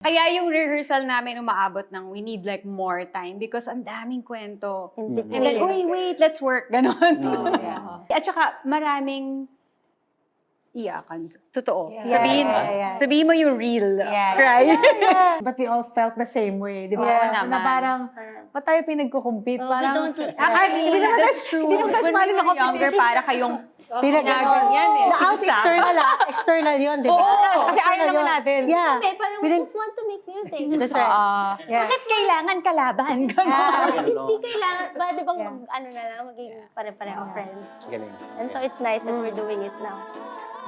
Kaya yung rehearsal namin umaabot ng we need like more time because ang daming kwento. And then, wait, let's work. Ganon. At saka maraming iyakan. Totoo. Sabihin mo yung real. Cry. But we all felt the same way, di ba? Yeah, Na parang, ba't tayo pinagko-compete? Parang, Actually, that's true. When we were younger, para kayong pinag-ganyan eh. External yun, di ba? Kasi ayaw naman natin. Yeah. Parang we just want to make music. That's right. Bakit kailangan kalaban? Ganon. Hindi kailangan, ba, di bang maging pare-parehong friends. And so it's nice that we're doing it now.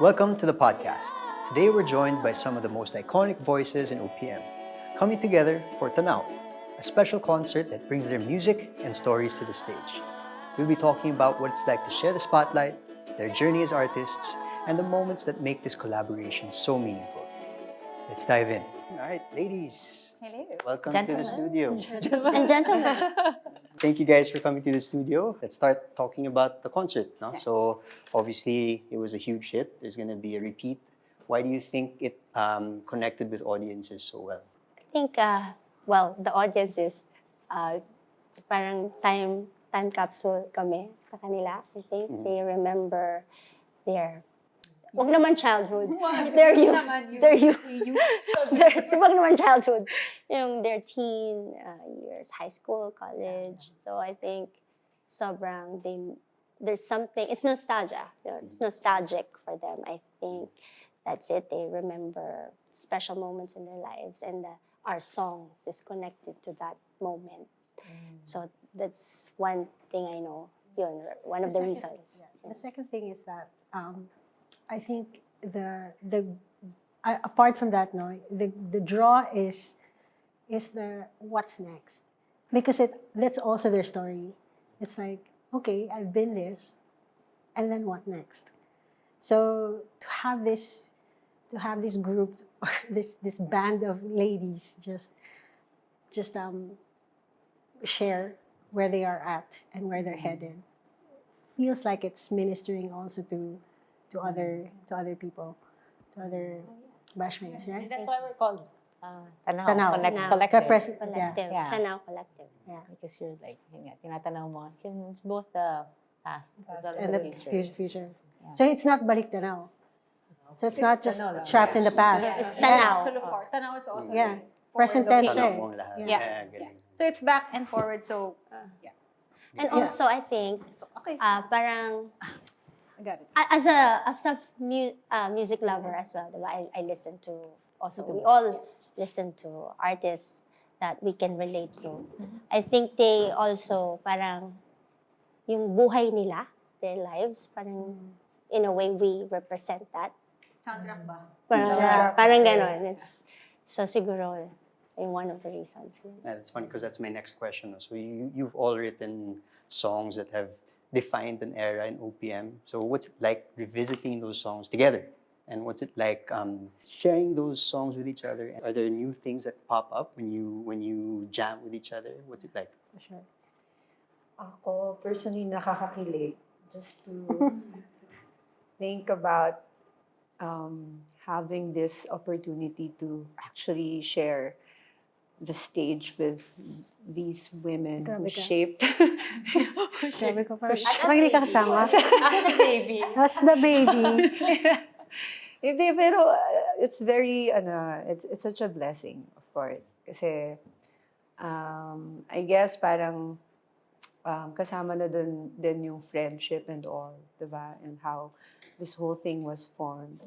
Welcome to the podcast. Today we're joined by some of the most iconic voices in OPM, coming together for Tanaw, a special concert that brings their music and stories to the stage. We'll be talking about what it's like to share the spotlight, their journey as artists, and the moments that make this collaboration so meaningful. Let's dive in. All right, ladies. Hello. Welcome to the studio. And gentlemen. Thank you guys for coming to the studio. Let's start talking about the concert. No? So obviously it was a huge hit. There's going to be a repeat. Why do you think it connected with audiences so well? I think, the audiences, parang time capsule kami sa kanila. I think they remember their, wag naman childhood. Their youth. Wag naman childhood. Yung their teen years, high school, college. So I think sobrang there's something, it's nostalgia. You know, it's nostalgic for them. I think that's it. They remember special moments in their lives, and our songs is connected to that moment. So that's one thing I know. Yun, one of the reasons. The second thing is that I think apart from that, the draw is the what's next, because that's also their story. It's like, okay, I've been this, and then what next? So to have this group, or this band of ladies just share where they are at and where they're headed, feels like it's ministering also to other people, to other bashmates, right? That's why we're called Tanaw. Collective. Yeah. Tanaw Collective. Yeah. Because you're like, tinatanaw mo. It's both the past as well as And the the future. Yeah. So it's not balik Tanaw. So it's not just trapped in the past. It's Tanaw. Tanaw is also Present tense. Tanaw mong lahat. Yeah. Galing. So it's back and forward. So And also, I think, parang, I got it. as a music lover as well, diba? I listen to, also, we all listen to artists that we can relate to. I think they also, parang, yung buhay nila, their lives, parang, in a way, we represent that. Soundtrack ba? Parang ganon. It's, so siguro, one of the reasons. Yeah, that's funny because that's my next question. So you've all written songs that have defined an era in OPM. So what's it like revisiting those songs together? And what's it like sharing those songs with each other? Are there new things that pop up when you jam with each other? What's it like? Sure. Ako, personally, nakakakilig. Just to think about having this opportunity to actually share the stage with these women who shaped. Sabi ko parang, hindi ka kasama. As the baby. As the baby. Hindi, pero it's very, it's such a blessing, of course. Kasi, I guess parang kasama na dun din yung friendship and all, diba? And how this whole thing was formed.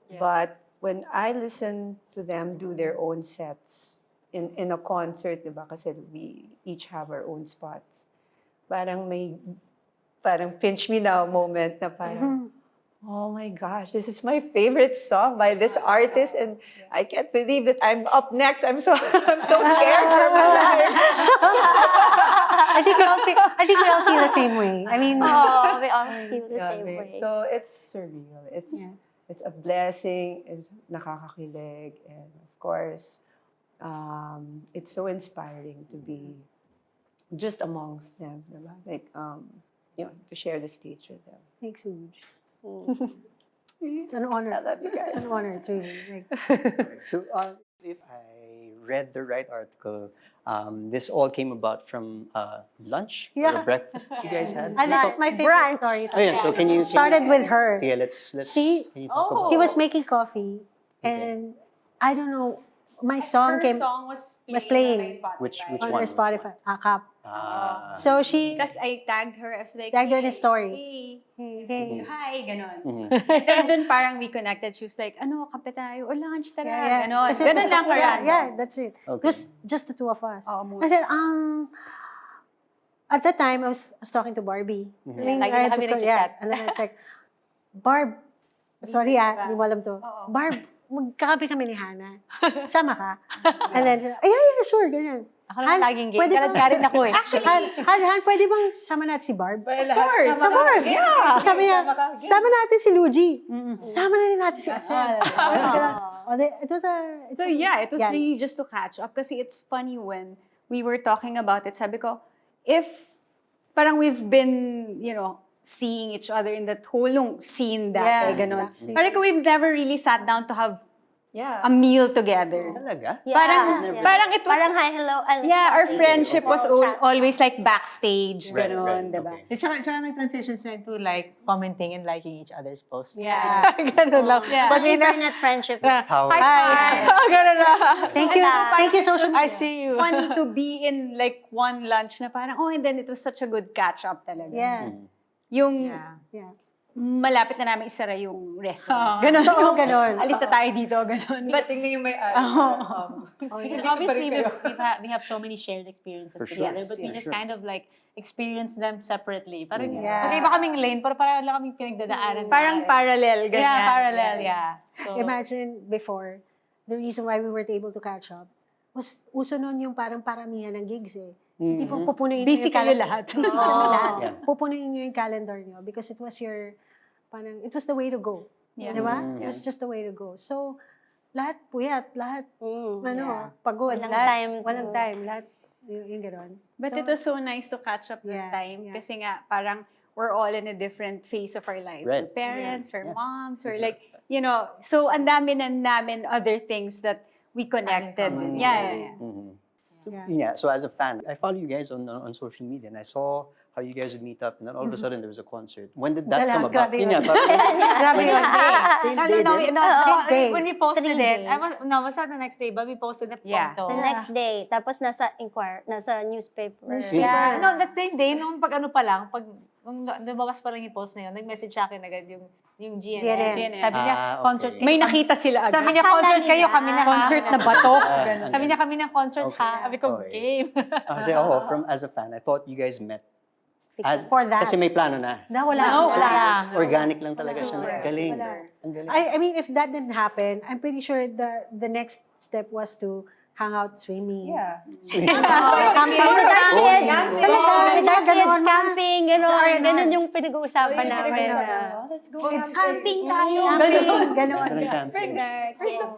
Yeah. But when I listen to them do their own sets in a concert, diba? Kasi we each have our own spots. Parang pinch me now moment na parang, oh my gosh, this is my favorite song by this artist, and I can't believe that I'm up next. I'm so scared for my life. I think we all feel the same way. I mean, we all feel the same way. So it's surreal. It's a blessing. It's nakakakilig, and of course, it's so inspiring to be just amongst them, diba? Like to share the stage with them. Thanks, huge. It's an honor. I love you guys. It's an honor, truly. So if I read the right article, this all came about from lunch or Yeah. a breakfast that you guys had. And this is my favorite Brunch. story. Oh yeah, so can you Started with her. Sige, let's She- can you talk about She was making coffee, and I don't know, my song Her came song was playing. on my Spotify. Which on one? her Spotify, Cup. Ah. So she Tapos I tagged her. I was like, Tagged her in a "Hey, story. Hey, Hey. hi, ganon. Mhm. And then dun parang we connected. She was like, ano, kape tayo? O lunch, tara. Ganon. Kasi Ganon lang yeah, karandom. yeah, that's it. Okay. It was just the two of us. Oo, I said, at that time, I was talking to Barbie. Mhm. I mean, Lagi I na had kami to- nag-chat. And then I was like, Barb, sorry hindi mo alam to. Oo. Barb, magkakape kami ni Hannah. Sama ka? And then, yeah, sure, ganyan. Ako naman Han, laging game. pwede Kaya bang- ka rin ako eh. Han, pwede bang sama natin si Barb? Of course. Yeah. Sabi niya, sama natin si Lougee. Mm-mm. Sama na rin natin si Acel. It was a... So yeah, it was Yeah. really just to catch up kasi it's funny when we were talking about it. Sabi ko, if parang we've been, seeing each other in that whole scene Yeah, dati, ganon. backstage. Parang we've never really sat down to have Yeah. a meal together. Talaga? Yeah. Parang it was, Parang hi, hello. yeah, our friendship was Chat. always like backstage, Right, ganon, right, diba? okay. Tsaka nag-transition siya into like commenting and liking each other's posts. Yeah. Ganun lang. Yeah. But we Internet friendship. Power. Ganun lang. Thank you, social I see you. Funny to be in like one lunch na parang, and then it was such a good catch-up talaga. Yeah. Mm. Yung Yeah. malapit na namin isara yung restaurant. Ganon. Oo, ganon. Alis na tayo dito, ganon. But, Tingnan yung may Because Dito pa obviously rin we have so many shared experiences For sure. together, but we Yeah, just sure. kind of like experience them separately. Parang Yeah. magkaiba kaming lane, pero parang lang kaming pinagdadaanan. parang parallel, ganyan. Yeah, parallel, yeah. So, Imagine before, the reason why we weren't able to catch up was uso nun yung parang paramihan ng gigs eh. Hindi po pupunuin Busy yung kayo calendar. lahat. Busy kami lahat. Yeah. Pupunuin nyo yung calendar nyo because it was it was the way to go. Yeah. Di ba? Mm. It was just the way to go. So, lahat puyat, lahat, pagod, Walang lahat, time to- walang time, lahat, yung gano'n. But it was so nice to catch up that Yeah, time. yeah. Kasi nga, parang we're all in a different phase of our lives. Right. We're parents, we're Yeah. moms, we're like, so ang dami na namin other things that we connected. Mm. Yeah. Mhm. So, Yeah. yun nga, so as a fan, I follow you guys on social media and I saw how you guys would meet up and then all of a sudden there was a concert. When did that come about? Grabe Yun yun. nga, parang- Grabe yun. Same No, day no, din? no, day. when we posted 3 it, days. was not the next day, but we posted the Yeah. photo. The next day. Tapos nasa newspaper. Yeah. No, that same day, nung pag ano pa lang, nung lumabas pa lang yung post na yun, nag-message sa akin agad yung GNN. GNN. Sabi niya, Ah, okay. concert kayo. May nakita sila agad. Sabi niya, concert Akala kayo, nila. kami na ha. Concert na bato. Ganun. Sabi niya, kami ng concert Okay. ha. Sabi ko, Okay. game. Kasi as a fan, I thought you guys met For that. Kasi may plano na. Wala. No, wala. wala. Organic lang talaga siya. Wala. Galing. Wala. Ang galing. I mean, if that didn't happen, I'm pretty sure the next step was to hang out swimming. Yeah. Camping. With our kids. Talaga, With our kids, ganon. camping, gano'n. Ganon yung pinag-uusapan namin. Let's go. Camping tayo. Camping, ganon. Ganun camping. With our kids.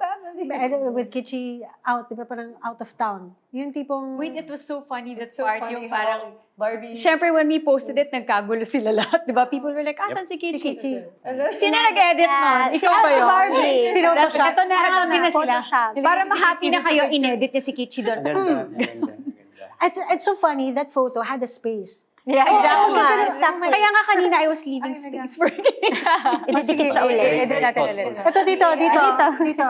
I don't know, with Kichi out, di ba parang out of town. Yung tipong... Wait, it was so funny that So part, funny yung how parang, Barbie. syempre when we posted it, nagkagulo sila lahat, di ba? People were like, asan si Kichi? Kichi. Sino nag-edit nun? Ikaw ba yun? Barbie. Ito na sila. Photoshop. Para ma-happy na kayo, inedit niya si Kichi doon. Ang ganda, ang ganda, ang ganda. It's so funny, that photo had a space. Yeah, Exactly. Kaya nga kanina, I was leaving space for it. Ididikit siya ulit. Edit natin ulit. Ito, dito.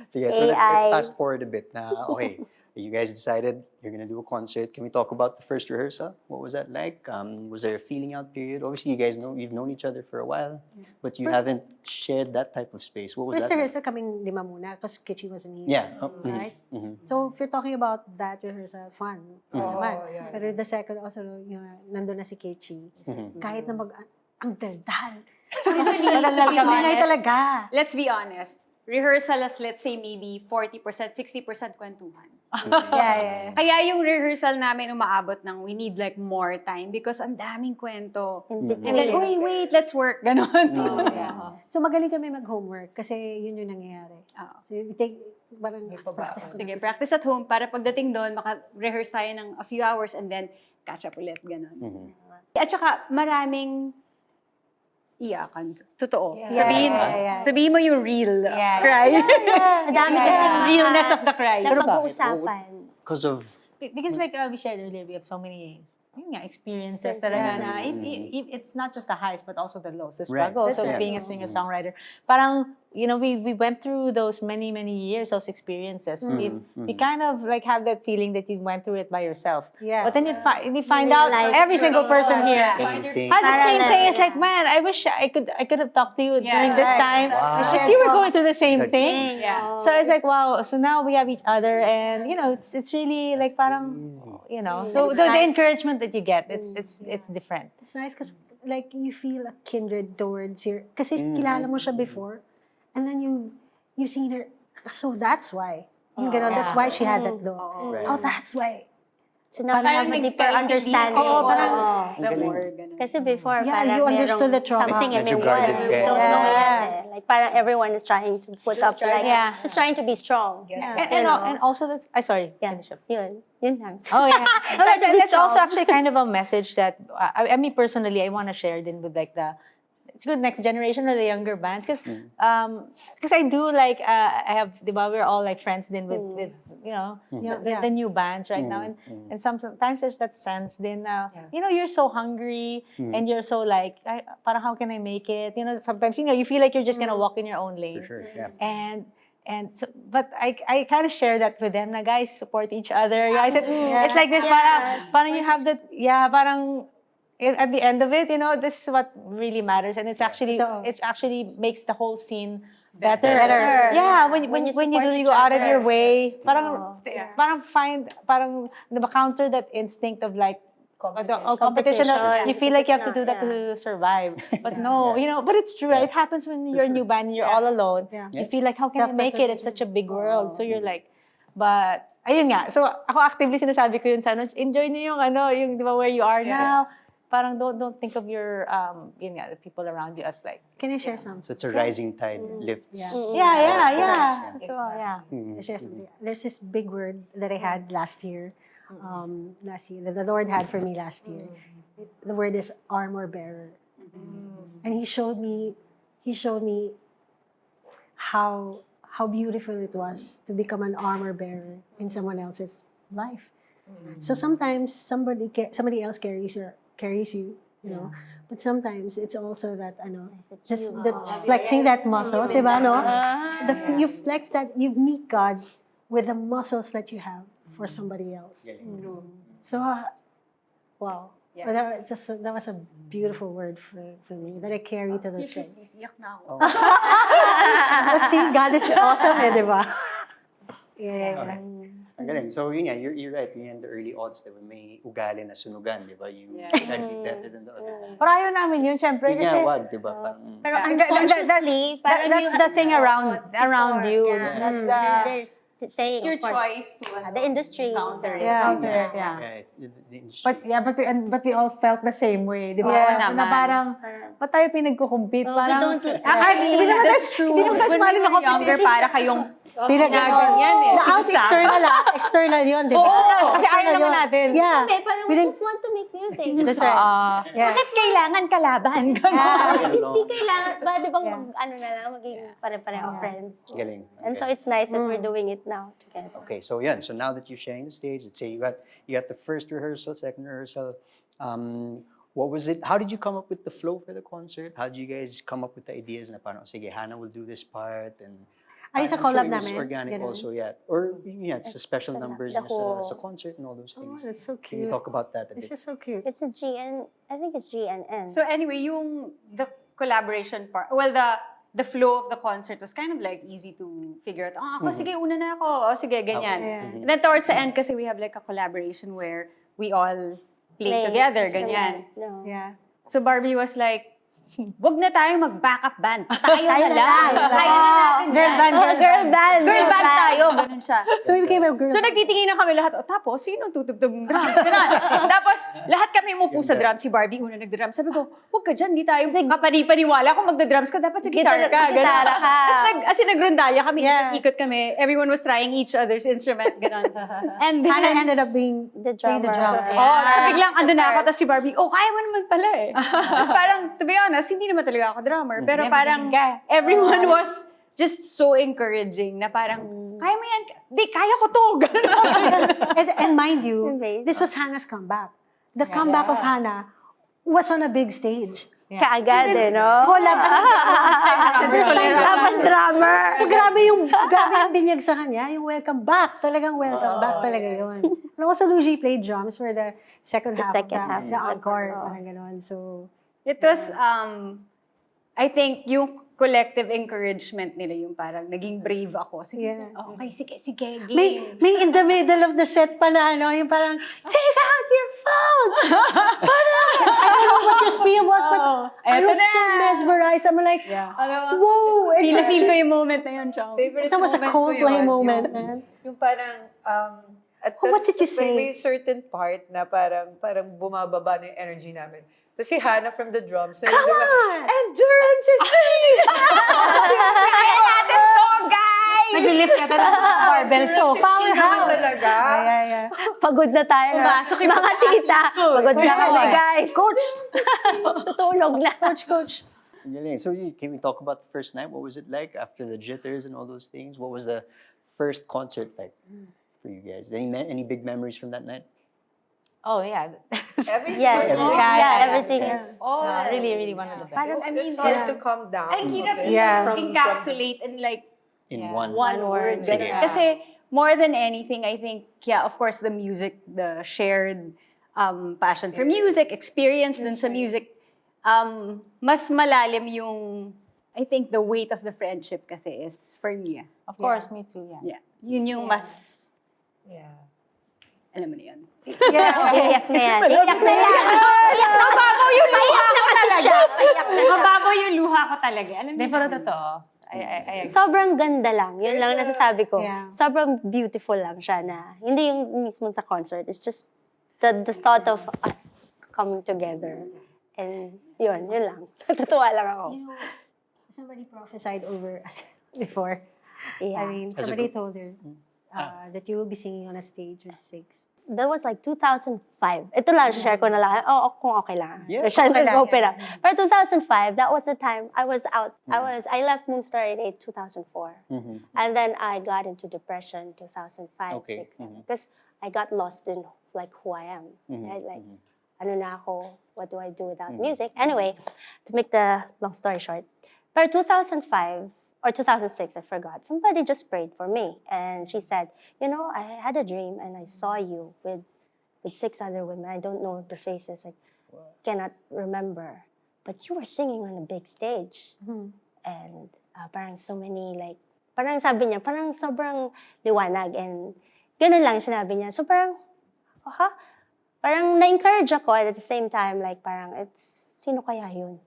Sige, so let's AI. fast forward a bit na, okay, you guys decided you're gonna do a concert. Can we talk about the first rehearsal? What was that like? Was there a feeling out period? Obviously, you guys you've known each other for a while, but you haven't shared that type of space. What was First that like? rehearsal kaming lima muna because Kichi wasn't here. Yeah. Oh, mhm, Right? mhm. So if you're talking about that rehearsal, fun. Naman. yeah. Pero the second also, yung nandun na si Kichi. Kahit na ang daldal. Kami talaga. Let's be honest. Rehearsal is, let's say, maybe 40%, 60% kwentuhan. Yeah. Kaya yung rehearsal namin umaabot ng we need like more time because ang daming kwento. And then, wait, let's work. Ganon. So magaling kami mag-homework kasi yun yung nangyayari. Oo. So we take, parang practice ko. Sige, practice at home para pagdating doon, maka-rehearse tayo ng a few hours and then catch up ulit. Ganon. At saka maraming, iyakan. Totoo. Yeah. Yeah. Sabihin mo yung real cry. Madami kasi mga Realness of the cry. na Pero bakit? pag-uusapan. Because of... Because like we shared earlier, we have so many experiences Experiences. talaga Yeah. na it's not just the highs but also the lows, the Right. struggles That's of right. being a singer-songwriter. Parang, we went through those many years, those experiences. We kind of like have that feeling that you went through it by yourself. Yeah. But then you find out realize every single person here Same thing. had the same Parallel, thing. It's yeah. like, man, I wish I could have talked to you Yeah. during this time. Wow. Because you were going through the same Good. thing. Yeah. So it's like, wow, so now we have each other and it's really like parang, so the encouragement that you get, it's different. It's nice because like you feel a kindred towards your, kasi kilala mo siya before, and then you seen her, so that's why. Yung ganon, that's why she had that look. Right. Oh, that's why. So now we have a deeper understanding. Oo, parang Oo. the more, ganun. Kasi before, Yeah, parang you understood merong the trauma. something and Medyo maybe guarded ka. don't know Yeah. yet eh. Like parang everyone is trying to put up like, Yeah. just trying to be strong. Yeah. And also that's, sorry. Yeah. Finish up. Yun lang. Oh yeah. No, Try to be that's also strong. actually kind of a message that I mean personally I want to share then with like it's good next generation or the younger bands because I do like I have diba, we're all like friends then with the new bands right now and sometimes there's that sense then you're so hungry and you're so like parang how can I make it sometimes you feel like you're just gonna walk in your own lane. For sure, yeah. And so, but I kind of share that with them. Na guys, support each other. Guys, it's like this. Parang you have that. Yeah, parang at the end of it, this is what really matters, and it's actually makes the whole scene better. Yeah, when you support each go out of other. your way, parang counter that instinct of like. Competition. You feel like you have to do that to survive. But no, but it's true. It happens when you're a new band and you're all alone. Yeah. You feel like, how can I make it? It's such a big world. So you're like, but, ayun nga. So ako actively sinasabi ko yun sa enjoy niyo yung di ba where you are now. Parang don't think of your, the people around you as like. Can I share something? So it's a rising tide that lifts. Yeah. Yeah. So, yeah. Can I share something? There's this big word that I had last year. That the Lord had for me last year. The word is armor bearer. And he showed me how beautiful it was to become an armor bearer in someone else's life. So sometimes somebody else carries you, but sometimes it's also that just flexing that muscles, diba, no? You flex that, you meet God with the muscles that you have for somebody else. So, wow. Yeah. But that was a beautiful word for me that I carry to this day. Please, iyak na ako. But see, God is awesome, di ba? Yeah. Ang galing. So yun nga, you're right. Yun the early odds, diba? May ugali na sunugan, diba? You Yeah. try to be better than the other guy. Pero ayaw namin yun, syempre. Yun Kasi, nga, wag, diba? Parang, Pero unconsciously, parang that's the thing around you. Yeah. That's the... There's saying, It's your of course, choice to the industry. counter it. Yeah. yeah, it's the industry. But we all felt the same way, di ba? Oo Na naman. parang, ba't tayo pinagkukumpit? Oh, Parang, we don't- actually, hindi naman that's true. Hindi naman When smali we na were younger, para kayong pinaganyan eh. Out external yun, di ba? Oo, kasi ayaw naman natin. Yeah. Okay, parang we just want to make music. That's right. Yeah. Bakit kailangan kalaban? Hindi kailangan, ba, di bang maging pare-pareho friends. Galing. And so it's nice that we're doing it now together. Okay, so yeah. So now that you're sharing the stage, let's say you got the first rehearsal, second rehearsal. What was it? How did you come up with the flow for the concert? How did you guys come up with the ideas na parang, sige, Hannah will do this part and Ay, sa I'm collab sure it was namin? organic Ganun. also, yeah. Or it's a special numbers the niya whole- sa concert and all those Oh, things. that's so Can you cute. talk about that a It's bit? just so cute. It's a GN, I think it's GNN. So anyway, the collaboration part, the flow of the concert was kind of like easy to figure out. Ako, sige, una na ako. O, sige, ganyan. Yeah. And then towards the end, kasi we have like a collaboration where we all play together, ganyan. No. Yeah. So Barbie was like, wag na tayo mag-backup band. Tayo na na lang. lang. Kaya na natin Girl yan. band, Oh, girl band. Girl band tayo. Ganun siya. So we became a girl. So nagtitingin na kami lahat. O tapos, sino tutugtog ng drums? Ganun. Tapos, lahat kami umupo sa drums. Si Barbie una nagda-drums. Sabi ko, wag ka dyan. Di tayo kapani-paniwala kung magda-drums ka. Dapat sa guitar ka. Ganun. Gitara ka. Tapos nagrundalya kami. Yeah. Ikot kami. Everyone was trying each other's instruments. Ganun. And then, Hannah ended up being The playing the drummer. drums. oh, so biglang andun na ako. Tapos si Barbie, kaya mo naman pala eh. Tapos parang, to be honest, honest, hindi naman talaga ako drummer. Pero Yeah, parang magaling ka. everyone was just so encouraging na parang, kaya mo yan. Di, kaya ko to. Ganun. And mind you, Amazing. this was Hannah's comeback. The comeback of Hannah was on a big stage. Kaagad eh, no? Collab as Tapos drummer. So grabe yung binyag sa kanya, yung welcome back. Talagang welcome back talaga yun. And also Lougee played drums for the second half of the encore. Parang ganon. So, It was, I think, yung collective encouragement nila, yung parang naging brave ako. Sige, Yeah. okay, sige, game. may in the middle of the set pa na ano, yung parang, take out your phones! Parang, I don't know what your spiel was, but I Eto was na. so mesmerized. I'm like, whoa! Feel ko yung moment na yun, Chong. Favorite That was a moment ko Coldplay yun, moment, yung- man. Yung parang, at Oh, what did you say? May certain part na parang bumababa na yung energy namin. Tapos si Hannah from the drums. Come on! Endurance is free! Kaya natin to, guys! Nag-lift ka talaga ng barbell to. Endurance is key naman Powerhouse! talaga. Yeah. Pagod na tayo. Pumasok yung Mga tita. Pagod na kami, guys. Coach! Tutulog na. Coach! Galing. So can we talk about the first night? What was it like after the jitters and all those things? What was the first concert like for you guys? Any big memories from that night? Oh, yeah. Everything Yes. was all- Yeah, everything Yes. is... Really, really one of the best. Parang, I mean, It's hard to calm down. Ang hirap of it. encapsulate and like, In one one word. Sige. Kasi more than anything, I think, of course, the music, the shared passion for music, experience dun sa music, mas malalim yung, I think, the weight of the friendship kasi is for me. Of course, me too, yeah. Yeah. Yun yung mas, Yeah. alam mo na yun. Iyak na yan. Iyak na yan. Mababaw yung luha ko talaga. Iyak na siya. Mababaw yung luha ko talaga. Alam mo Hindi, yun? pero totoo. I agree. Sobrang ganda lang. Yun lang nasasabi ko. Yeah. Sobrang beautiful lang siya na hindi yung mismo sa concert. It's just the thought of us coming together. And yun lang. Natutuwa lang ako. You know, somebody prophesied over us before. Yeah. I mean, As a somebody group? told her that you will be singing on a stage with 6. That was like 2005. Ito lang, share ko na lang. Kung okay lang. Yeah, Siya okay lang, nag-open yeah. up. Pero 2005, that was the time I was out. I left Moonstar in 2004. And then I got into depression 2005, Okay. 6, 7. Because I got lost in like who I am. Right? Like, ano na ako? What do I do without music? Anyway, to make the long story short. Pero 2005, or 2006, I forgot. Somebody just prayed for me. And she said, you know, I had a dream and I saw you with 6 other women. I don't know the faces. I cannot remember. But you were singing on a big stage. And parang so many, like, parang sabi niya, parang sobrang liwanag. And ganun lang sinabi niya. So parang, parang na-encourage ako at the same time, like, parang, sino kaya yun?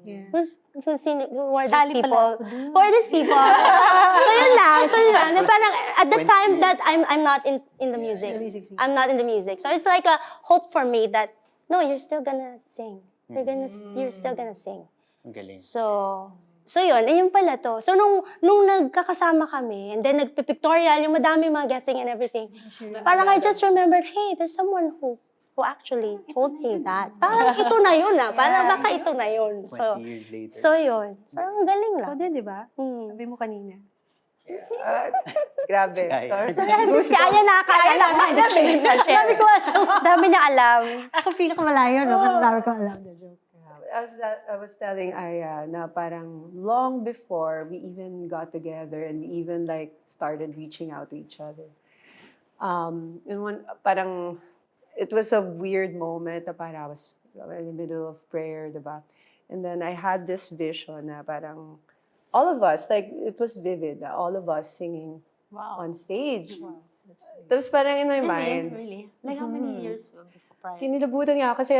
Yeah. Who are these Sali people? pala ako dun. Who are these people? So yun lang. Na parang at the time that I'm not in the music. I'm not in the music. So it's like a hope for me that no, you're still gonna sing. You're still gonna sing. Ang galing. So yun, yun pala to. So nung nagkakasama kami, and then nagpipictorial, yung madami mga guessing and everything, parang I just remembered, hey, there's someone who actually told me that. Parang ito na yun Parang baka ito na yun. 20 years later. So yun. So ang galing lang. Ikaw din, di ba? Hmm. Sabi mo kanina. Grabe. Si Aya. Si Aya nakakaalam na. Dami ko alam. Dami niya alam. Ako pinakamalayo, no? Kasi dami ko alam na joke. I was telling Aya na parang long before we even got together and we even like started reaching out to each other. Parang it was a weird moment na parang I was in the middle of prayer, diba? And then I had this vision na parang all of us, like it was vivid, na all of us singing on stage. Tapos parang in my mind, Really? Like how many years before prior? kinilabutan nga kasi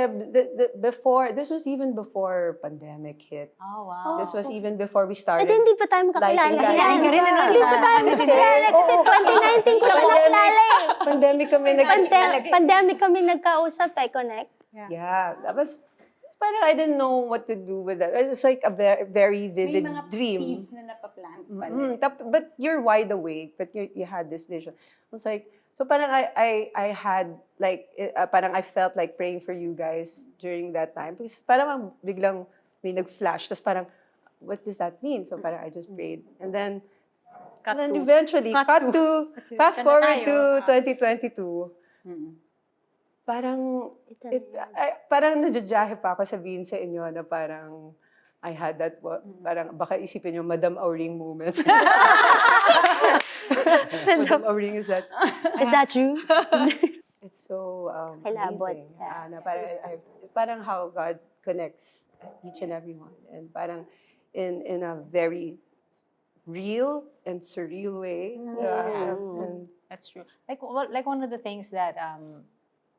before, this was even before pandemic hit. Oh, wow. This was even before we Ay, started. hindi pa tayo makakilala. Lighting Yan. ka rin, ano? Hindi pa tayo makakilala. Kasi 2019 ko siya nakilala Pandemic kami Pandemic kami nagkausap connect. Yeah, that was parang I didn't know what to do with that. It was like a very May vivid mga dream. seeds na napaplant pala. But you're wide awake, but you had this vision. I was like, so parang I had like, parang I felt like praying for you guys during that time. Because parang biglang may nag-flash. Tapos parang, what does that mean? So parang I just prayed. And then eventually, fast forward to 2022. Parang, parang nadyajahe pa ako sabihin sa inyo na parang, I had that, parang baka isipin nyo, Madam Auring moment. Madam Auring is that? Is that true? It's so Kilabot. amazing. Na parang how God connects each and every one. And parang in a very real and surreal way. And That's true. Like one of the things that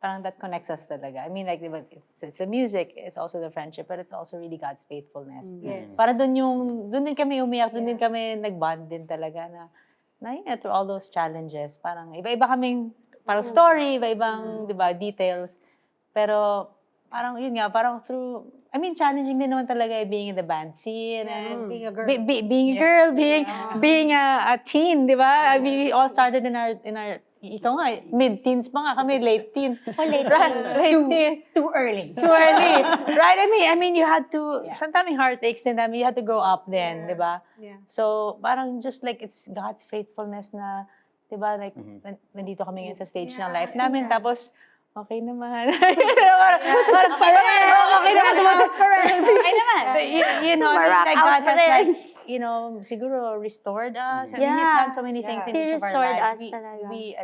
parang that connects us talaga. I mean, like, diba, it's the music, it's also the friendship, but it's also really God's faithfulness. Yes. Para dun din kami umiyak, dun din kami nag-bond din talaga na yun, through all those challenges. Parang iba-iba kaming, parang story, iba-ibang, diba, details. Pero, parang yun nga, parang through, I mean, challenging din naman talaga being in the band scene and being a girl. being a girl, being a teen, di ba? I mean, we all started in our ikaw nga, mid-teens pa nga kami, late teens. Late teens. Too early. Too early. Right? I mean, you had to, sometimes heartaches din namin, you had to grow up then, di ba? Yeah. So, parang just like, it's God's faithfulness na, di ba, like, nandito kami ngayon sa stage ng life namin, tapos, okay naman. parang okay naman. Okay naman. You know, like God has like, you know, siguro restored us. And He's done so many things in He each of our restored lives. us talaga. We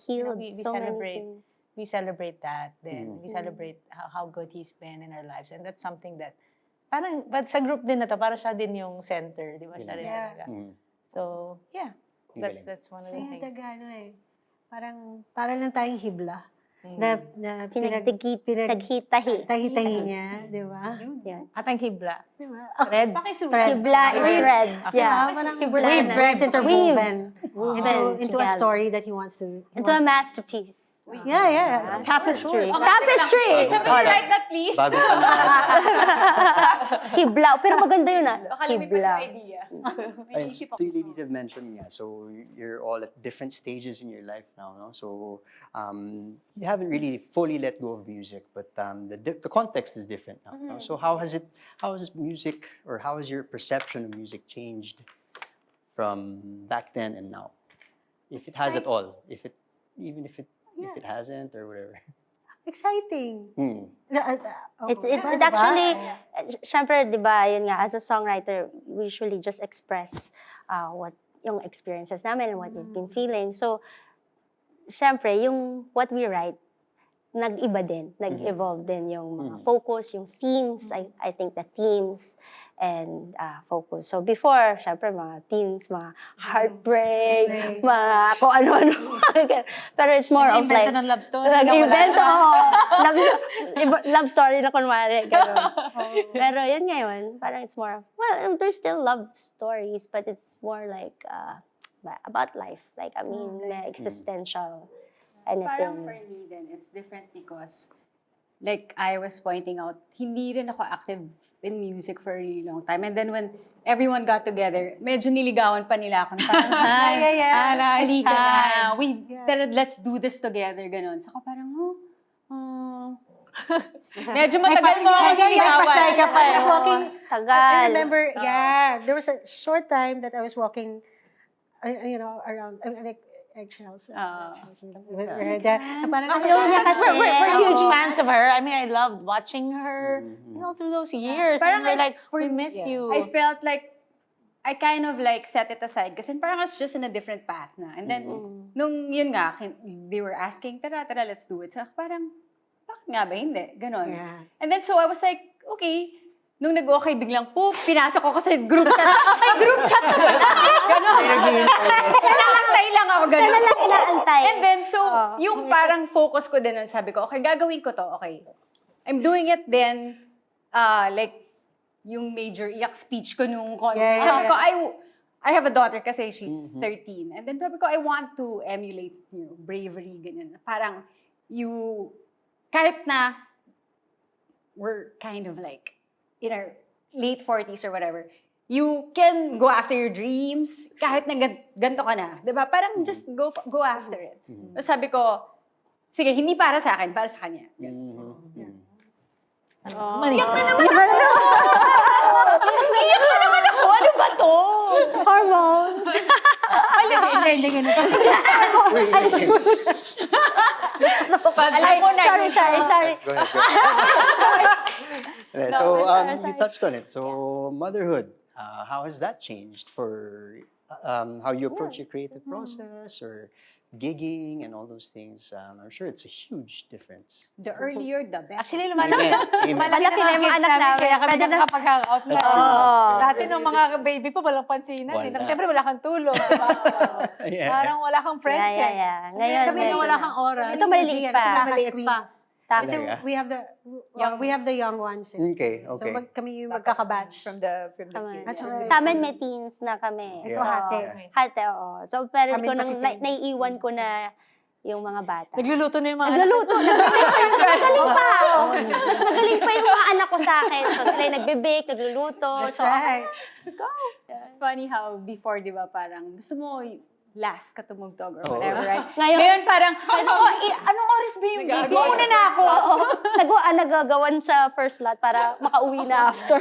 Healed so many celebrate. things. We celebrate that then. We celebrate how good He's been in our lives. And that's something that, parang, but sa group din na to, parang siya din yung center. Di ba? Siya rin talaga. So, yeah. That's one of the things. Parang lang tayong hibla. Na Tahi-tahi niya, di ba? Yeah. At ang hibla. Di ba? Red. Hibla is red. Yeah. Parang Hibla. threads interwoven Woven into a together. story that he wants to. Into a masterpiece. Yeah. Tapestry. Tapestry! Somebody write that, please. Bago pa lang. Hibla. Pero maganda yun ah. Baka lumipad yung Hibla. idea. And so you ladies have mentioned, so you're all at different stages in your life now, no? So you haven't really fully let go of music, but the context is different now. No? So how has music, or how has your perception of music changed from back then and now? If it has at all, even if it hasn't or whatever. Exciting. It actually, syempre, di ba, yun nga, as a songwriter, we usually just express what yung experiences namin and what we've been feeling. So, syempre, yung what we write, nag-iba din, nag-evolve din yung mga focus, yung themes. I think the themes and focus. So before, syempre mga themes, mga heartbreak, mga kung ano-ano. Pero it's more of like... Nag-invento ng love story. Nag-invento, love story na kunwari. Pero yun ngayon, parang it's more of, well, there's still love stories, but it's more like about life. Like, I mean, existential. Parang for me then, it's different because, like I was pointing out, hindi rin ako active in music for a really long time. And then when everyone got together, medyo niligawan pa nila ako. Parang, halika na. Pero let's do this together, ganon. So ako parang, medyo matagal mo ako niligawan. I was walking, Tagal. I remember, there was a short time that I was walking, around, like, eggshells. We're huge fans of her. I mean, I loved watching her, through those years. And we're like, we miss you. I felt like, I kind of like set it aside kasi parang I was just in a different path na. And then, nung yun nga, they were asking, tara, let's do it. So parang, bakit nga ba hindi? Ganon. Yeah. And then, so I was like, okay. Nung nag-okay, biglang, poof, pinasok ko kasi group chat. Ay, group chat na pala! Ganon. Inaantay lang ako, ganon. Sana lang inaantay. And then, so, yung parang focus ko din, sabi ko, okay, gagawin ko to, okay. I'm doing it then, like, yung major iyak speech ko nung concert. Sabi ko, I have a daughter kasi she's 13. And then sabi ko, I want to emulate bravery, ganyan. Parang, kahit na, we're kind of like, in our late 40s or whatever, you can go after your dreams kahit na ganito ka na. Diba? Parang just go after it. So sabi ko, sige, hindi para sa akin, para sa kanya. Maniyak na naman ako! Iyak na naman ako. Ano ba to? Hormones. Hindi ganito. Alam mo na. Sorry. Go ahead. So, sorry. you touched on it. So, motherhood, how has that changed for how you approach your creative process or gigging and all those things? I'm sure it's a huge difference. The earlier, the better. Actually, Amen. Amen. malaki na na yung mga mga anak kids namin, namin. kaya kami Pwede na- nakakapag-hangout na. That's true. Dati nung mga baby pa, walang pansinan. Wala. Siyempre, wala kang tulog. Diba? Yeah. Parang wala kang friends. Yeah. Ngayon, Kami na medyo wala na. kang oras. Ito maliliit pa. Maliit pa. Kasi Talaga? we have the young ones. Okay, So okay. kami magkakabatch. From the Tama. kids. That's right. Sa amin may teens na kami. Ito Yeah. hati. Hati, oo. So, pero Kami ko kasi nang naiiwan ko na yung mga bata. Nagluluto na yung mga Nagluluto. Mas magaling pa. Mas magaling pa yung mga anak ko sa akin. So, sila yung nagbe-bake, nagluluto. That's So, right. It's funny how before, di ba, parang gusto mo last ka tumugtog or Oo. whatever, right? Ngayon- parang, anong oras ba yung gig? Mauna na ako. oo. Nagagawan sa first lot para makauwi na after.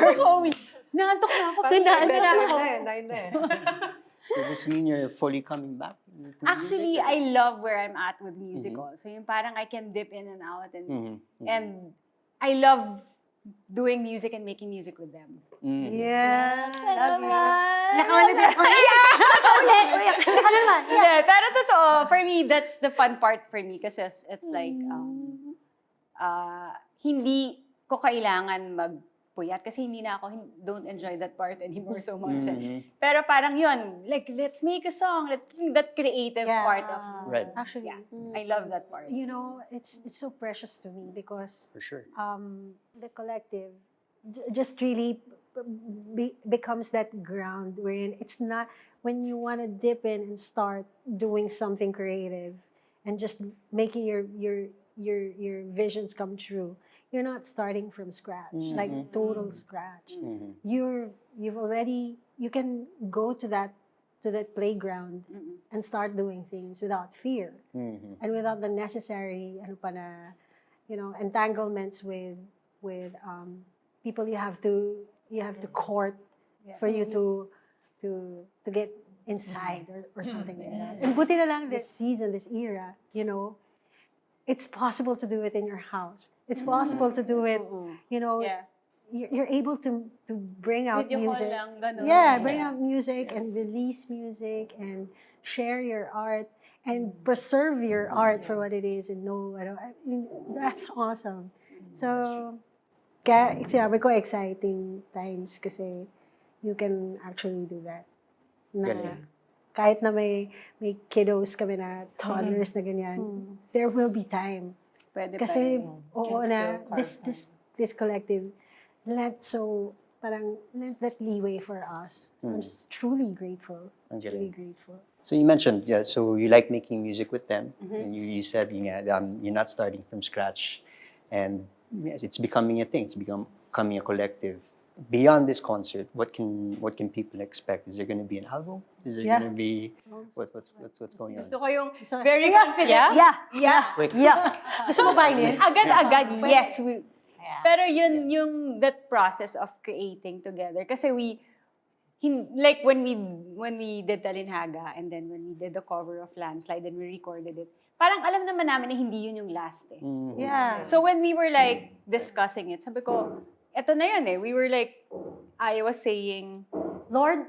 Naantok na ako. Naantok na ako. Nine na eh. So, does this mean you're fully coming back? to Actually, music? I love where I'm at with musical. So yung parang I can dip in and out and I love doing music and making music with them. Yeah. Love you. Nakaulit ako. Yeah, pero totoo, for me, that's the fun part for me kasi it's like, hindi ko kailangan magpuyat kasi hindi na ako, don't enjoy that part anymore so much. Pero parang yun, like, let's make a song, that creative Yeah. part of, Right. Actually, yeah, I love that part. you know, it's so precious to me because For sure. the collective just really becomes that ground wherein it's not when you want to dip in and start doing something creative and just making your visions come true. You're not starting from scratch, like total scratch. You can go to that playground and start doing things without fear and without the necessary entanglements with people you have to court for you to get inside or something like that. And buti na lang this season, this era, it's possible to do it in your house. It's possible to do it, Yeah. you're able to bring out Video call music. lang, ganun. Yeah, bring out music and release music and share your art and preserve your art for what it is and I mean, that's awesome. So, kaya sabi ko exciting times kasi you can actually do that. Na, Galing. kahit na may kiddos kami na toddlers na ganyan, there will be time. Pwede Kasi, pa rin. oo Can na, still this collective, let that leeway for us. So I'm truly grateful. Ang Truly galing. grateful. So you mentioned, yeah, so you like making music with them, and you said you're not starting from scratch, and yes, it's becoming a thing. It's becoming a collective. Beyond this concert, what can people expect? Is there going to be an album? Is there Yeah. going to be what's going Gusto on? ko yung So, very confident. Yeah. Quick. Gusto mo ba yun? Agad-agad, yes. Pero yun yung that process of creating together. Kasi like when we did Talinhaga and then when we did the cover of Landslide and we recorded it, parang alam naman namin na hindi yun yung last eh. Yeah. So when we were like discussing it, sabi ko, eto na yun eh. We were like, I was saying, Lord,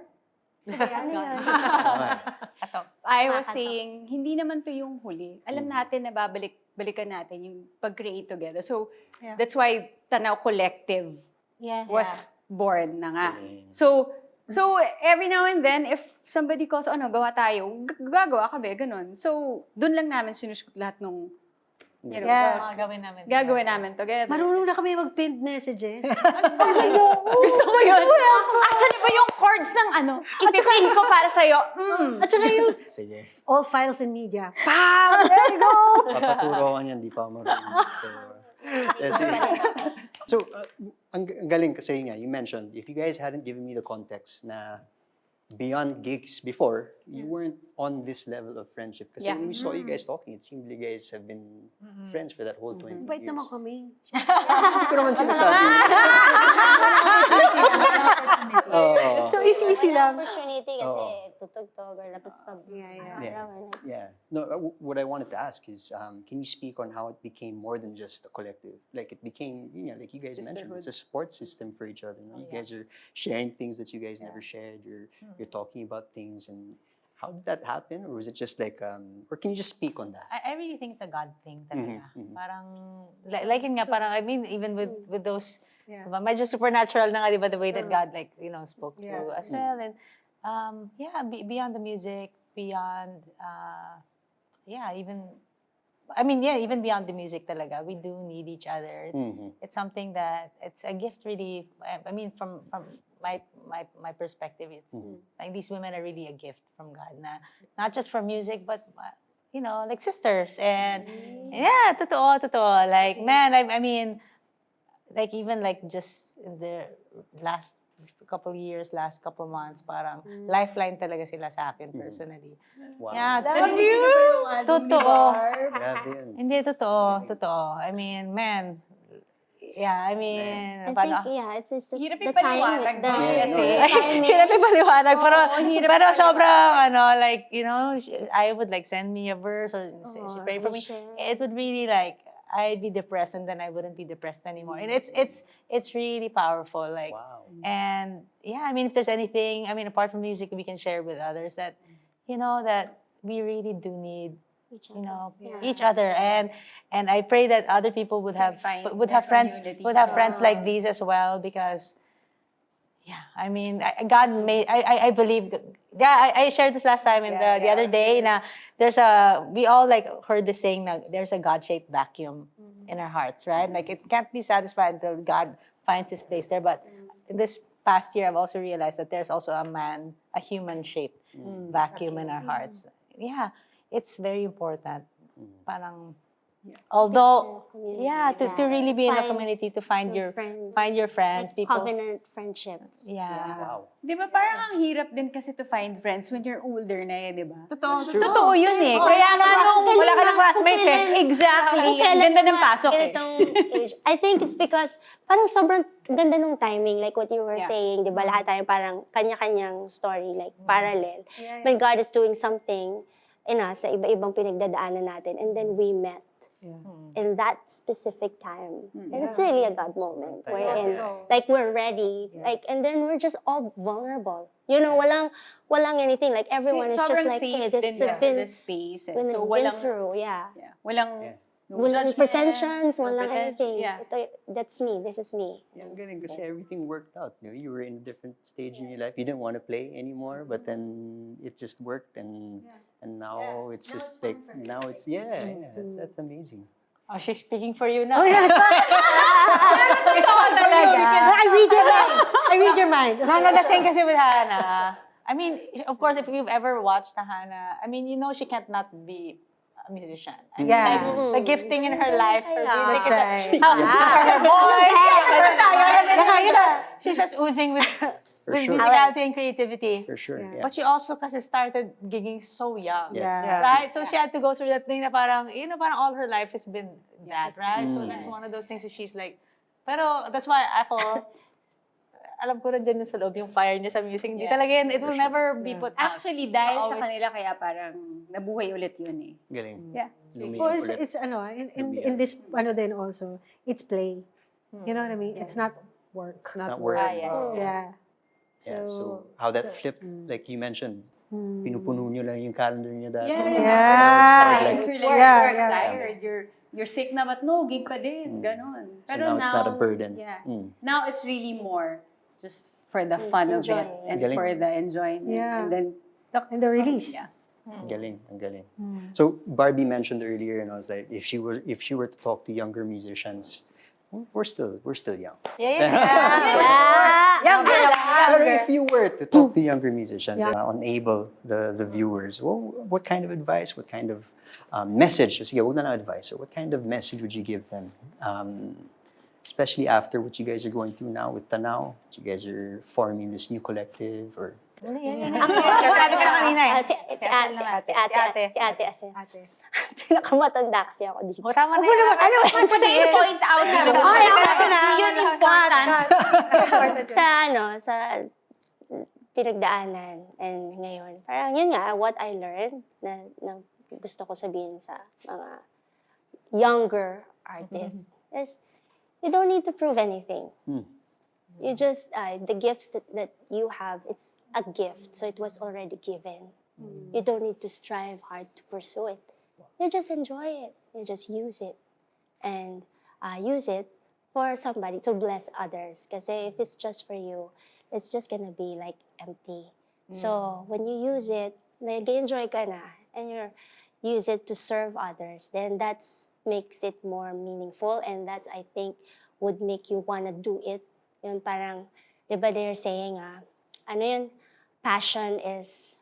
I was saying, hindi naman to yung huli. Alam natin na balikan natin yung pag-create together. So, Yeah. that's why Tanaw Collective Yeah. was born na nga. Galing. So, every now and then, if somebody calls, gawa tayo, gagawa kami, ganun. So, dun lang namin sinushoot lahat nung, Yeah. Gagawin namin. together. marunong na kami mag-pinned messages. Gusto mo yun? Asan ba yung chords ng ipipin ko para sa'yo? At saka yung Sige. all files in media. Bam! There you go! Papaturo ka niyan, di pa ako marunong. So, ang galing kasi nga, you mentioned, if you guys hadn't given me the context na beyond gigs before, you weren't on this level of friendship. Kasi Yeah. when we saw you guys talking, it seemed like you guys have been friends for that whole 20 Bait years. naman kami. Hindi ko naman sinasabi. Oo. So easy lang. Opportunity kasi Oo. tutugtog or lapis pa. Yeah. Yeah. No, what I wanted to ask is, can you speak on how it became more than just a collective? Like it became, like you guys mentioned, it's a support system for each other. You guys are sharing things that you guys never shared. You're talking about things, and how did that happen? Or was it just like, or can you just speak on that? I really think it's a God thing talaga. Mhm, mhm. Parang, like yun nga, parang, I mean, even with those, Yeah. diba, medyo supernatural na nga, diba, the way that God, like, spoke Yeah. through Acel, and, beyond the music, beyond, even beyond the music talaga, we do need each other. It's something that, it's a gift really, I mean, from my perspective, it's like these women are really a gift from God, na not just for music, but like sisters, and yeah, totoo, like, man, I mean, like even like just in the last couple months, parang lifeline talaga sila sa akin personally. Wow. Yeah, Narinig niyo ba yung ano ni totoo. Barb? Grabe yun. Hindi, totoo. I mean, man, I mean, I think, it's the, Hirap the ipaliwanag time, din kasi. Hirap ipaliwanag, pero, hirap pero ipaliwanag. sobrang, like, I would like send me a verse or she pray for me. share. It would really like, I'd be depressed and then I wouldn't be depressed anymore. And it's really powerful, like, Wow. and I mean, if there's anything, I mean, apart from music, we can share with others that, that we really do need, each other, and I pray that other people would have find friends community. like these as well, because I mean, God made, I believe, I shared this last time and the other day, na we all like heard the saying na there's a God-shaped vacuum in our hearts, right? Like it can't be satisfied until God finds his place there, but in this past year, I've also realized that there's also a human-shaped vacuum in our hearts. Yeah, it's very important. Parang, although, to really be in a community, to find your friends, people. Covenant friendships. Yeah. Wow. Di ba parang ang hirap din kasi to find friends when you're older na di ba? Totoo. Totoo yun eh. Kaya nga nung wala ka ng classmates eh. Exactly. Ang ganda ng pasok eh. Ganitong age. I think it's because parang sobrang ganda nung timing, like what you were saying, di ba? Lahat tayo parang kanya-kanyang story, like parallel. When God is doing something in us, sa iba-ibang pinagdadaanan natin, and then we met. In that specific time. And it's really a God moment. Like we're ready. Like, and then we're just all vulnerable. Walang anything. Like everyone is just like, hey, this has been the space. been through, Walang pretensions, walang pretension, anything. yeah. That's me. This is me. Yeah, ang galing kasi everything worked out. You were in a different stage in your life. You didn't want to play anymore, but then it just worked, and now it's just like it's that's amazing. Oh, she's speaking for you now. Oh, yeah. I read your mind. No, the thing kasi with Hannah, I mean, of course, if you've ever watched Hannah, I mean, she can't not be a musician. I mean, like, the gifting in her life, her music, That's right. her voice, she's just oozing with sure. musicality and creativity. For sure, yeah. But she also kasi started gigging so young. Yeah. Right? So she had to go through that thing na parang, parang all her life has been that, right? So that's one of those things that she's like, pero that's why ako, alam ko rin dyan sa loob yung fire niya sa music. Hindi talaga yun, it will never be put out. Actually, dahil sa kanila, kaya parang nabuhay ulit yun eh. Galing. Yeah. Well, it's in this din also, it's play. You know what I mean? It's not work. It's not work. Yeah. So how that flipped, like you mentioned, pinupuno nyo lang yung calendar nyo dati. Yeah. It's You're Yeah. tired. You're sick na, but no, gig pa din. Ganon. So now it's not a burden. Yeah. Now it's really more just for the fun of it and Galing. for the enjoyment. Yeah. And then, And the release. yeah. Ang galing. So Barbie mentioned earlier, and I was like, if she were to talk to younger musicians, we're still young. But if you were to talk to younger musicians, enable the viewers, what kind of advice, what kind of message? Sige, wag na lang advice. So what kind of message would you give them? Especially after what you guys are going through now with Tanaw, you guys are forming this new collective, or Sabi ko na kanina eh. Si ate Acel. Pinakamatanda kasi ako dito. Tama na yun. Ano ba? Point out na yun important. Sa pinagdaanan and ngayon. Parang yun nga, what I learned na gusto ko sabihin sa mga younger artists is you don't need to prove anything. You just, the gifts that you have, it's a gift. So it was already given. You don't need to strive hard to pursue it. You just enjoy it. You just use it. And use it for somebody to bless others. Kasi if it's just for you, it's just gonna be like empty. So when you use it, nag-enjoy ka na, and you use it to serve others, then that's makes it more meaningful, and that's, I think, would make you wanna do it. Yun parang, di ba they're saying, ano yun, passion is,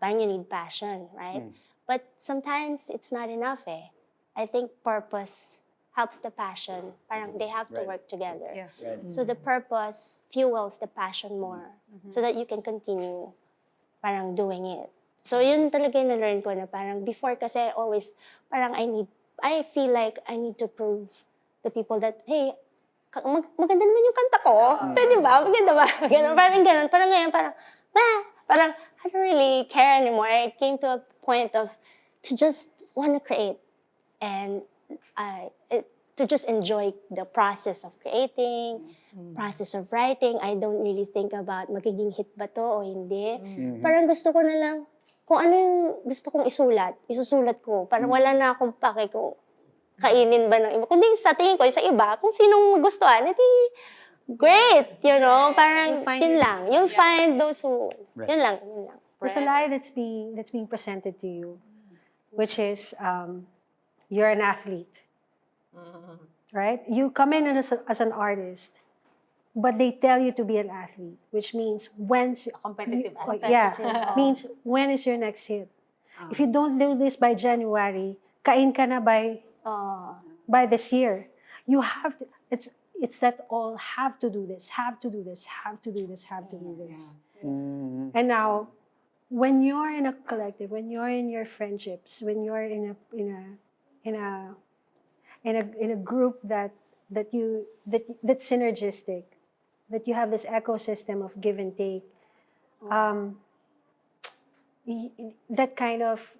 parang you need passion, right? But sometimes it's not enough eh. I think purpose helps the passion. Parang they have to work together. Yeah. So the purpose fuels the passion more so that you can continue parang doing it. So yun talaga yung na-learn ko na parang before kasi always parang I feel like I need to prove to people that, hey, maganda naman yung kanta ko. Pwede ba? Maganda ba? Ganun, parang ganun. Parang ngayon, parang I don't really care anymore. I came to a point of to just want to create and to just enjoy the process of creating, process of writing. I don't really think about magiging hit ba to o hindi. Parang gusto ko na lang, kung ano yung gusto kong isusulat ko. Parang wala na akong pake kung kainin ba ng iba. Kundi sa tingin ko, sa iba, kung sinong magustuhan, edi great, you know? Parang yun lang. You'll find those who, yun lang. There's a lie that's being presented to you, which is you're an athlete, right? You come in as an artist, but they tell you to be an athlete, which means Competitive athlete. means when is your next hit? If you don't do this by January, kain ka na by this year. You have to. It's that all have to do this, have to do this, have to do this, have to do this. And now, when you're in a collective, when you're in your friendships, when you're in a group that's synergistic, that you have this ecosystem of give and take, that kind of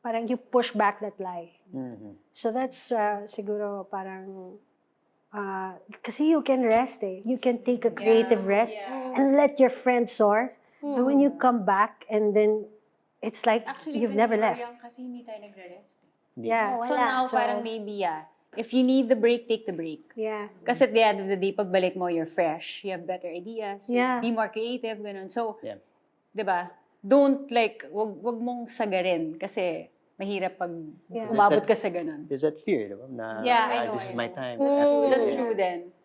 parang you push back that lie. So that's siguro parang kasi you can rest you can take a creative rest and let your friends soar. And when you come back, and then it's like Actually, you've when never we were left. young, kasi hindi tayo nagre-rest. Yeah. So now, parang maybe, if you need the break, take the break. Yeah. Kasi at the end of the day, pagbalik mo, you're fresh. You have better ideas. You Yeah. be more creative, ganun. So, Yeah. di ba? Don't wag mong sagarin kasi mahirap pag umabot ka sa ganun. There's that fear, di ba? Na, Yeah, I know. this is my time. That's true then.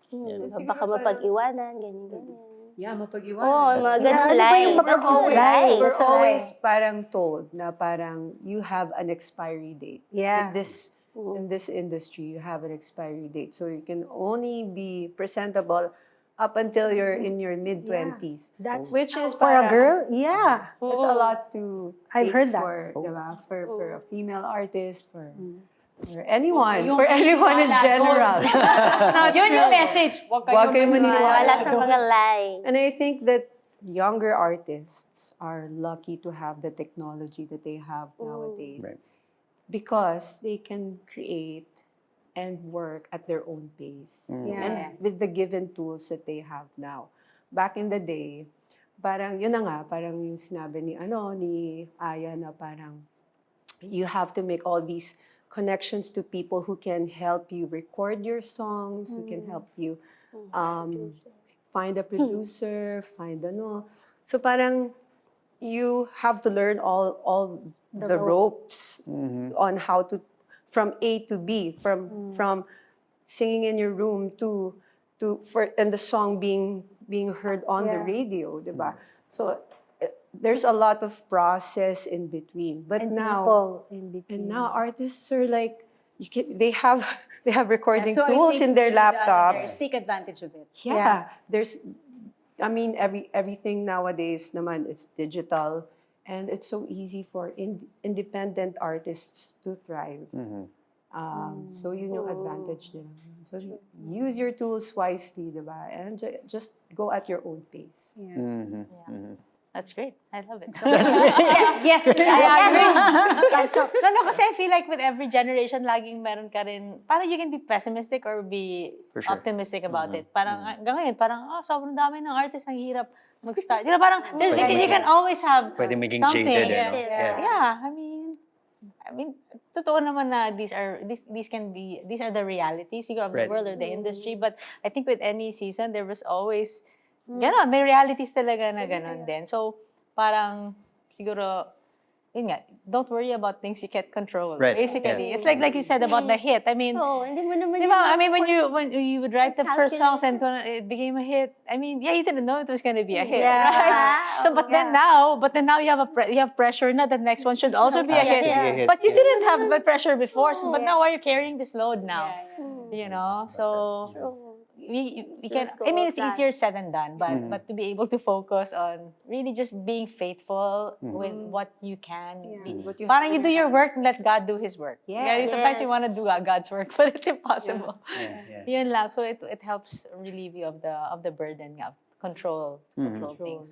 Baka mapag-iwanan, ganyan. Yeah, mapag-iwanan. Oh, mga ganun ano ba lie. yung That's a mapag-iwanan? lie. We're That's a lie. always parang told na parang you have an expiry date. Yeah. In this industry, you have an expiry date. So you can only be presentable up until you're in your mid-20s. That's Which is for a parang- girl. Yeah. It's a lot to I've take heard that. for, diba? For a female artist, for anyone, for anyone in maniwala general. Yun yung message. Huwag Huwag kayo maniwala. Wala sa mga lie. And I think that younger artists are lucky to have the technology that they have nowadays. Right. Because they can create and work at their own pace. Yeah. And with the given tools that they have now. Back in the day, parang yun na nga, parang yung sinabi ni Aya na parang you have to make all these connections to people who can help you record your songs, who can help you find a producer, find So parang you have to learn all the ropes on how to, from A to B, from singing in your room and the song being heard on the radio, diba? So there's a lot of process in between. But And now, people in between. and now artists are like, they have recording So I tools think in their the others laptops. take advantage of it. Yeah, there's I mean, everything nowadays naman, it's digital. And it's so easy for independent artists to thrive. So yun yung advantage nila. So use your tools wisely, diba? And just go at your own pace. That's great. I love it. Yes, I agree. No, kasi I feel like with every generation, laging meron ka rin, parang you can be pessimistic or be For sure. optimistic about it. Parang, hanggang ngayon, parang, sobrang dami ng artist, ang hirap mag-start. You know, parang, you can always have Pwede maging something. jaded, eh, no? Yeah, I mean, totoo naman na these are the realities siguro of the Right. world or the industry. But I think with any season, there was always, gano'n, may realities talaga na gano'n din. So, parang, siguro, yun nga, don't worry about things you can't control. Right. Basically, it's like you said about the hit. I mean, Hindi mo naman di ba, I mean, when you would write the first songs and when it became a hit, I mean, yeah, you didn't know it was gonna be a hit, right? So, but then now you have pressure na the next one should also be a hit. But you didn't have that pressure before. So, but now why are you carrying this load now? You know, so we can. I mean, it's easier said than done, but to be able to focus on really just being faithful with what you can. Parang you do your work and let God do His work. Yeah. Sometimes you want to do God's work, but it's impossible. Yun lang. So it helps relieve you of the burden of control things.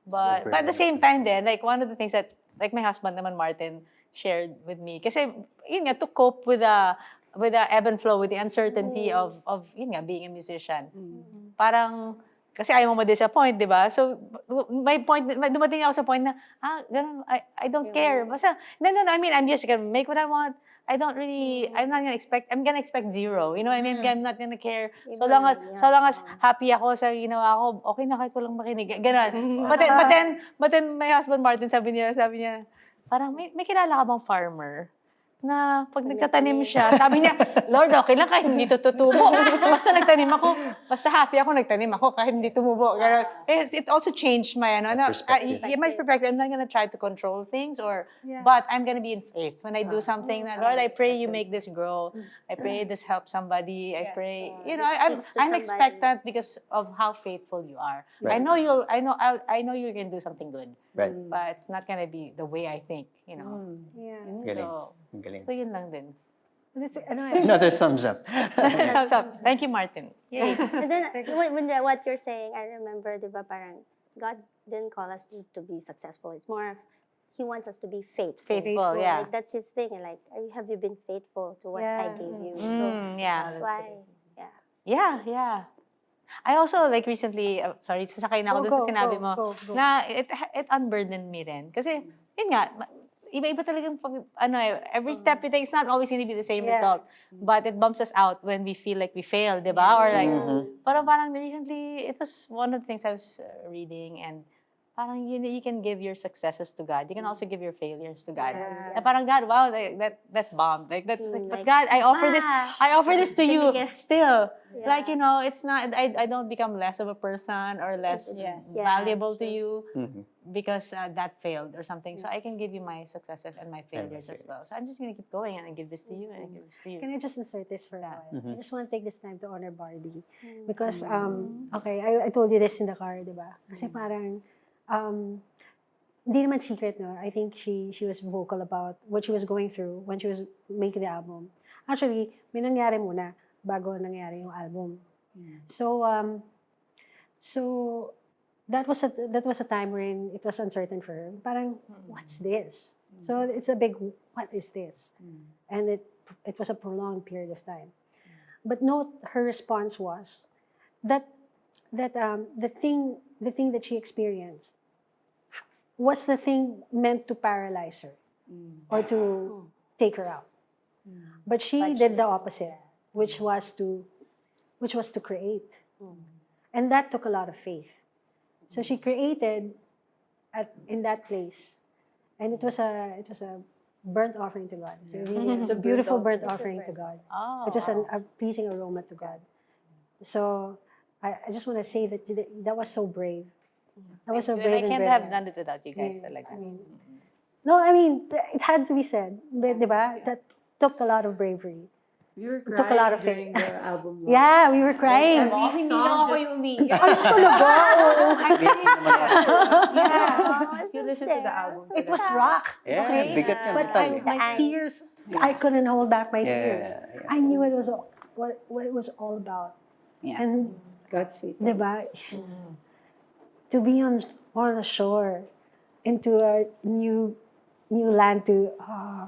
But at the same time, then like one of the things that like my husband naman Martin shared with me, kasi yun nga to cope with the ebb and flow, with the uncertainty of yun nga, being a musician. Parang, kasi ayaw mo ma-disappoint, di ba? So, dumating ako sa point na, ganun, I don't care. Basta, no, I mean, I'm just gonna make what I want. I'm not gonna expect, I'm gonna expect zero. You know what I mean? I'm not gonna care. So long as happy ako sa ginawa ko, okay na kahit walang makinig. Ganun. But then my husband Martin, sabi niya, parang, may kilala ka bang farmer? Na pag nagtatanim siya, sabi niya, Lord, okay lang kahit hindi to tutubo. Basta nagtanim ako, basta happy ako, nagtanim ako kahit hindi tumubo. It also changed my, perspective. My perspective. I'm not gonna try to control things but I'm gonna be in faith. When I do something, Lord, I pray you make this grow. I pray this helps somebody. I pray, I'm expectant because of how faithful you are. Right. I know you can do something good. Right. But it's not gonna be the way I think, Galing. So yun lang din. Another thumbs up. Thumbs up. Thank you, Martin. Yay. And then, what you're saying, I remember, di ba, parang, God didn't call us to be successful. It's more of, He wants us to be faithful. Faithful, yeah. Like, that's His thing. Like, have you been faithful to what I gave you? So, that's why, Yeah. I also, like, recently, sorry, sasakay na ako dun sa sinabi mo, go. na it unburdened me rin. Kasi, yun nga, iba-iba talagang every step we take, it's not always going to be the same result. But it bumps us out when we feel like we failed, di ba? Or like, parang recently, it was one of the things I was reading, and parang you can give your successes to God. You can also give your failures to God. Na parang, God, wow, that's bomb. Like, but God, I offer this to you still. Like, it's not, I don't become less of a person or less valuable to you because that failed or something. So I can give you my successes and my failures as well. So I'm just going to keep going and give this to you and give this to you. Can I just insert this for a while? I just want to take this time to honor Barbie. Because, I told you this in the car, di ba? Kasi parang, hindi naman secret, no? I think she was vocal about what she was going through when she was making the album. Actually, may nangyari muna bago nangyari yung album. So that was a time when it was uncertain for her. Parang, what's this? So it's a big, what is this? And it was a prolonged period of time. But note, her response was that the thing that she experienced was the thing meant to paralyze her or to take her out. But she did the opposite, which was to create. And that took a lot of faith. So she created in that place. And it was a burnt offering to God. So really, it's a beautiful burnt offering to God. It was a pleasing aroma to God. So I just want to say that was so brave. That was so brave. I can't have done it without you guys. I mean, it had to be said. Diba? That took a lot of bravery. We were It took a lot of during it. the album. launch. Yeah, we were crying. Every Hindi song lang ako just- yung umiiyak. Ay, talaga? Oo. Yeah. If you listen to the album. It was rock. Yeah, Okay? bigat nga, But mental eh. my tears, I couldn't hold back my Yeah, tears. yeah. I knew it was what it was all about. Yeah. And, God's faith. diba? To be on the shore, into a new land to,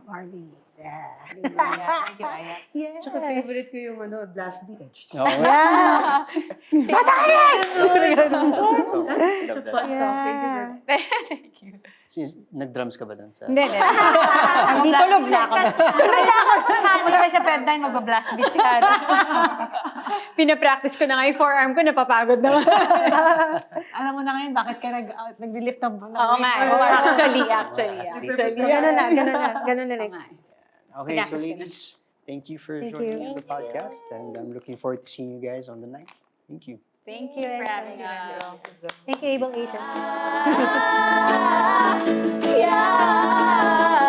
Barbie. Yeah. Thank you, Aya. Yes. Tsaka favorite ko yung Blast Beach. Oo. Yeah. That's so Such a fun song. Thank you very much. Thank you. Nag-drums ka ba dun sa... Hindi. Hindi tulog na ako. Punta kayo sa bedtime, magba-blast beat si Karen. Pinapractice ko na nga yung forearm ko, napapagod na. Alam mo na ngayon, bakit ka nag-lift ng Oo nga. Actually. Ganun na next. Okay, so Practice ka na. ladies, thank you for Thank joining you. the podcast, and I'm looking forward to seeing you guys on the 9th. Thank you. Thank you for having us. Thank you, Able Asian. Yeah.